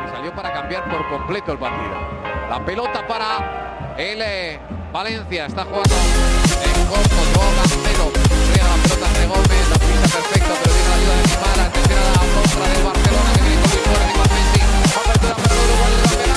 Y salió para cambiar por completo el partido. La pelota para el Valencia. Está jugando en corto. Cancelo. Riega la pelota entre Gómez. La pisa perfecto, pero viene la ayuda de Neymar. Atención a la contra del Barcelona que viene con Luis Suárez y con Messi. Apertura para Uruguay. La pega.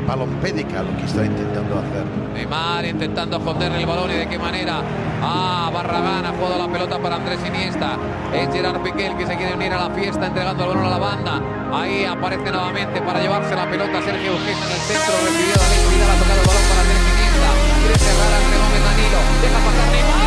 Palompédica lo que está intentando hacer. Neymar intentando esconderle el balón y de qué manera. Barragán ha jugado la pelota para Andrés Iniesta. Es Gerard Piqué el que se quiere unir a la fiesta entregando el balón a la banda. Ahí aparece nuevamente para llevarse la pelota Sergio Busquets en el centro. Recibido de Alex Vidal, ha tocado el balón para Andrés Iniesta. Quiere cerrar a Andrés Gómez Danilo. Deja pasar Neymar.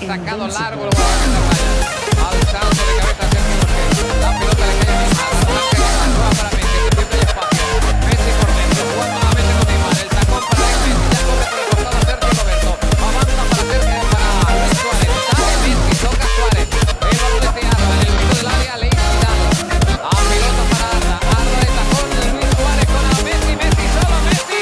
Sacado largo, lo va a meter raya. Al salto de cabeza Sergio Busquets. La pelota le cae a Neymar. La pega, nueva para Messi, que pierde el espacio. Messi por dentro, jugando nuevamente con Neymar. El tacón para Messi, ya corre por el costado Sergio Roberto. Avanza para Luis Suárez. Sale Messi, toca Suárez. El balón de Arda en el piso del área, Alex Vidal. A pelota para Arda. Arda de tacón de Luis Suárez con a Messi. Messi solo, Messi.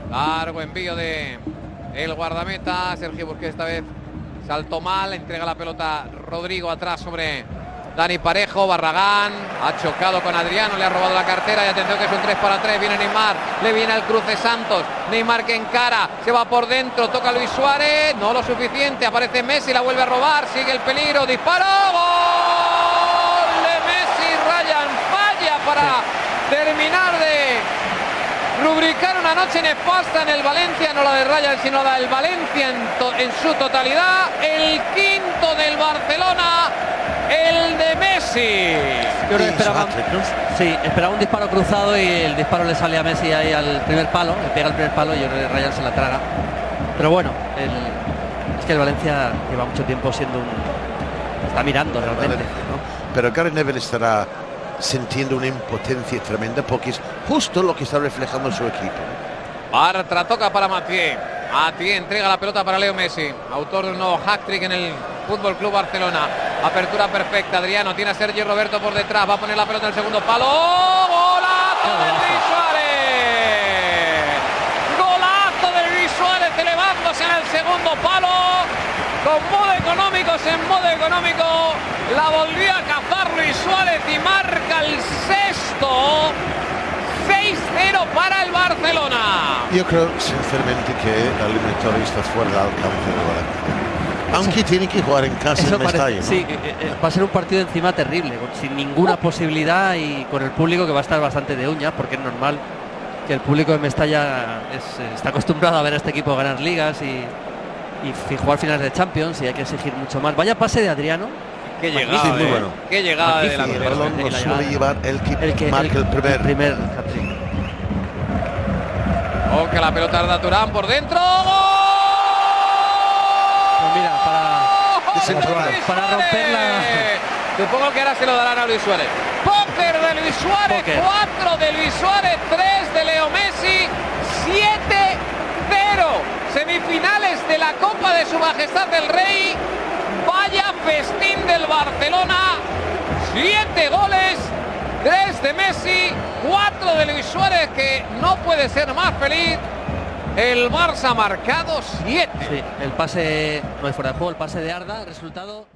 Largo envío de el guardameta Sergio Busquets, esta vez saltó mal, entrega la pelota Rodrigo atrás sobre Dani Parejo. Barragán ha chocado con Adriano, le ha robado la cartera y atención que es un 3 para 3, viene Neymar, le viene el cruce Santos, Neymar que encara, se va por dentro, toca Luis Suárez, no lo suficiente, aparece Messi, la vuelve a robar, sigue el peligro, disparo, gol de Messi, Ryan falla para terminar de rubricar una noche nefasta en el Valencia, no la de Ryan, sino la del Valencia en su totalidad. El quinto del Barcelona, el de Messi. Yo creo que esperaba un disparo cruzado y el disparo le sale a Messi ahí al primer palo, le pega el primer palo y yo creo que Ryan se la traga. Pero bueno, es que el Valencia lleva mucho tiempo siendo está mirando realmente, ¿no? Pero Gary Neville estará sintiendo una impotencia tremenda porque es justo lo que está reflejando su equipo. Bartra toca para Mathieu. Mathieu entrega la pelota para Leo Messi, autor de un nuevo hat-trick en el Fútbol Club Barcelona. Apertura perfecta, Adriano tiene a Sergi Roberto por detrás, va a poner la pelota en el segundo palo. ¡Oh! ¡Golazo de Luis Suárez! ¡Golazo de Luis Suárez elevándose en el segundo palo! Con modo económicos, en modo económico, la volvió a cazar Luis Suárez y marca el sexto. 6-0 para el Barcelona. Yo creo sinceramente que la eliminatoria está fuera del alcance de Valencia. Aunque tiene que jugar en casa en Mestalla, ¿no? Sí, va a ser un partido encima terrible, sin ninguna posibilidad y con el público que va a estar bastante de uñas, porque es normal que el público de Mestalla está acostumbrado a ver a este equipo ganar ligas y jugar finales de Champions y hay que exigir mucho más. Vaya pase de Adriano. Qué llegada, muy bueno. Qué llegada de El balón Sí, lo la suele llegada. llevar el que marca el primer hat-trick. Oh, que la pelota de Turán por dentro. Pues mira, para Suárez. romperla. Supongo que ahora se lo darán a Luis Suárez. Póker de Luis Suárez, Póker. 4 de Luis Suárez, 3 de Leo Messi, 7-0. Semifinales de la Copa de Su Majestad el Rey. Vaya festín del Barcelona. 7 goles, 3 de Messi, 4 de Luis Suárez, que no puede ser más feliz. El Barça ha marcado 7. Sí, el pase no hay fuera de juego, el pase de Arda, resultado